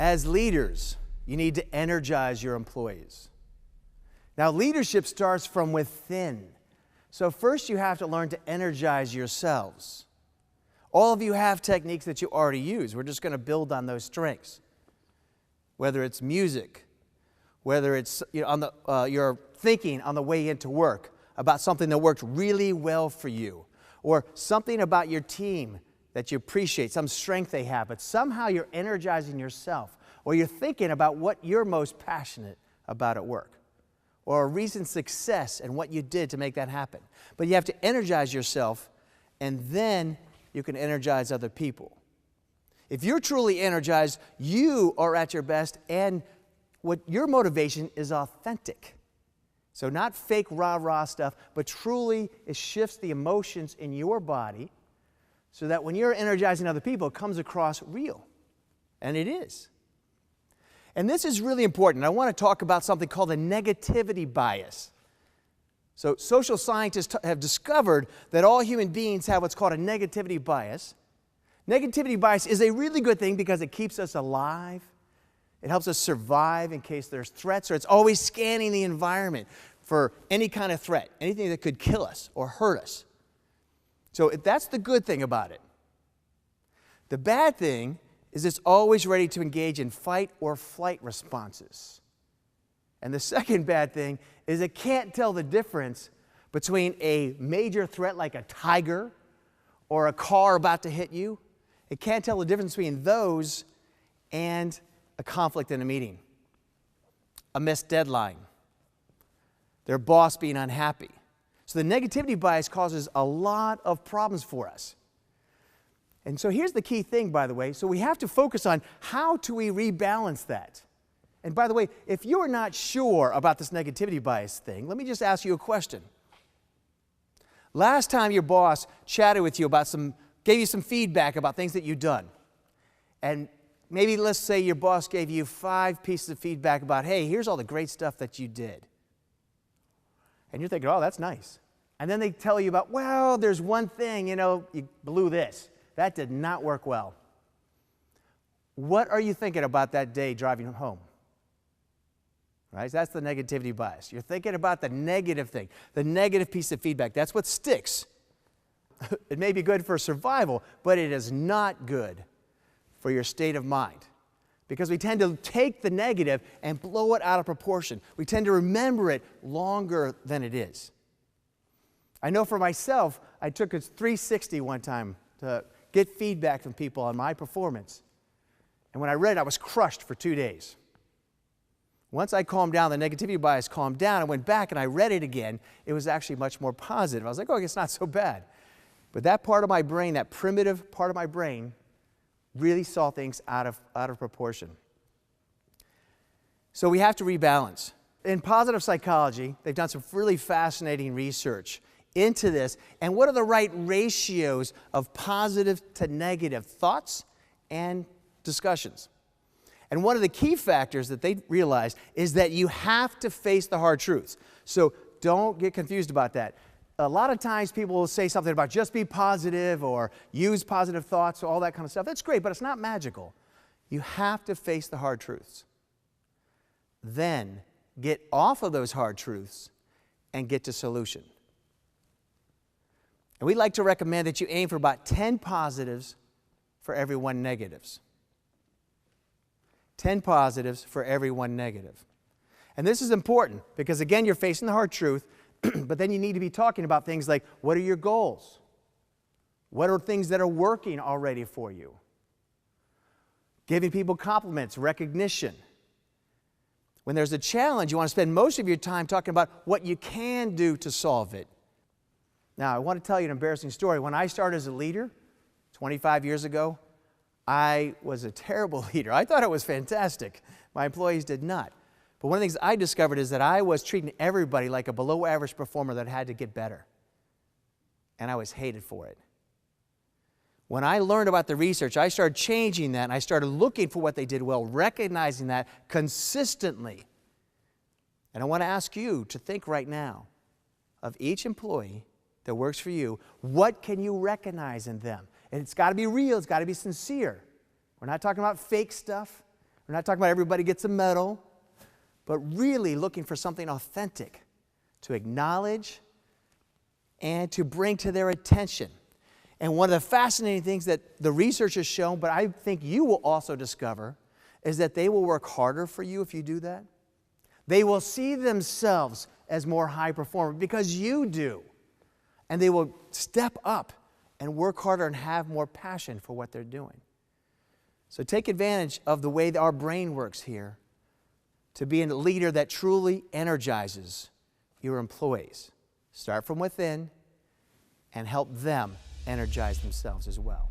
As leaders, you need to energize your employees. Now, leadership starts from within. So first you have to learn to energize yourselves. All of you have techniques that you already use. We're just going to build on those strengths. Whether it's music, whether it's you're thinking on the way into work about something that worked really well for you, or something about your team that you appreciate, some strength they have, but somehow you're energizing yourself, or you're thinking about what you're most passionate about at work, or a recent success and what you did to make that happen. But you have to energize yourself, and then you can energize other people. If you're truly energized, you are at your best, and what your motivation is authentic. So not fake rah-rah stuff, but truly it shifts the emotions in your body so that when you're energizing other people, it comes across real. And it is. And this is really important. I want to talk about something called a negativity bias. So social scientists have discovered that all human beings have what's called a negativity bias. Negativity bias is a really good thing because it keeps us alive. It helps us survive in case there's threats, or it's always scanning the environment for any kind of threat, anything that could kill us or hurt us. So that's the good thing about it. The bad thing is it's always ready to engage in fight or flight responses. And the second bad thing is it can't tell the difference between a major threat like a tiger or a car about to hit you. It can't tell the difference between those and a conflict in a meeting, a missed deadline, their boss being unhappy. So the negativity bias causes a lot of problems for us. And so here's the key thing, by the way. So we have to focus on how do we rebalance that. And by the way, if you're not sure about this negativity bias thing, let me just ask you a question. Last time your boss chatted with you about gave you some feedback about things that you've done, and maybe let's say your boss gave you 5 pieces of feedback about, hey, here's all the great stuff that you did. And you're thinking, oh, that's nice. And then they tell you about, well, there's one thing, you blew this. That did not work well. What are you thinking about that day driving home? Right? That's the negativity bias. You're thinking about the negative thing, the negative piece of feedback. That's what sticks. It may be good for survival, but it is not good for your state of mind. Because we tend to take the negative and blow it out of proportion. We tend to remember it longer than it is. I know for myself, I took a 360 one time to get feedback from people on my performance. And when I read it, I was crushed for 2 days. Once I calmed down, the negativity bias calmed down, I went back and I read it again. It was actually much more positive. I was like, oh, it's not so bad. But that part of my brain, that primitive part of my brain, really saw things out of proportion. So we have to rebalance. In positive psychology, they've done some really fascinating research into this. And what are the right ratios of positive to negative thoughts and discussions? And one of the key factors that they realized is that you have to face the hard truths. So don't get confused about that. A lot of times people will say something about just be positive or use positive thoughts, all that kind of stuff. That's great, but it's not magical. You have to face the hard truths. Then get off of those hard truths and get to solution. And we'd like to recommend that you aim for about 10 positives for every 1 negatives. 10 positives for every 1 negative. And this is important because, again, you're facing the hard truth, but then you need to be talking about things like, what are your goals? What are things that are working already for you? Giving people compliments, recognition. When there's a challenge, you want to spend most of your time talking about what you can do to solve it. Now, I want to tell you an embarrassing story. When I started as a leader 25 years ago, I was a terrible leader. I thought it was fantastic. My employees did not. But one of the things I discovered is that I was treating everybody like a below-average performer that had to get better. And I was hated for it. When I learned about the research, I started changing that, and I started looking for what they did well, recognizing that consistently. And I want to ask you to think right now of each employee that works for you. What can you recognize in them? And it's got to be real. It's got to be sincere. We're not talking about fake stuff. We're not talking about everybody gets a medal, but really looking for something authentic to acknowledge and to bring to their attention. And one of the fascinating things that the research has shown, but I think you will also discover, is that they will work harder for you if you do that. They will see themselves as more high performer because you do. And they will step up and work harder and have more passion for what they're doing. So take advantage of the way that our brain works here to be a leader that truly energizes your employees. Start from within and help them energize themselves as well.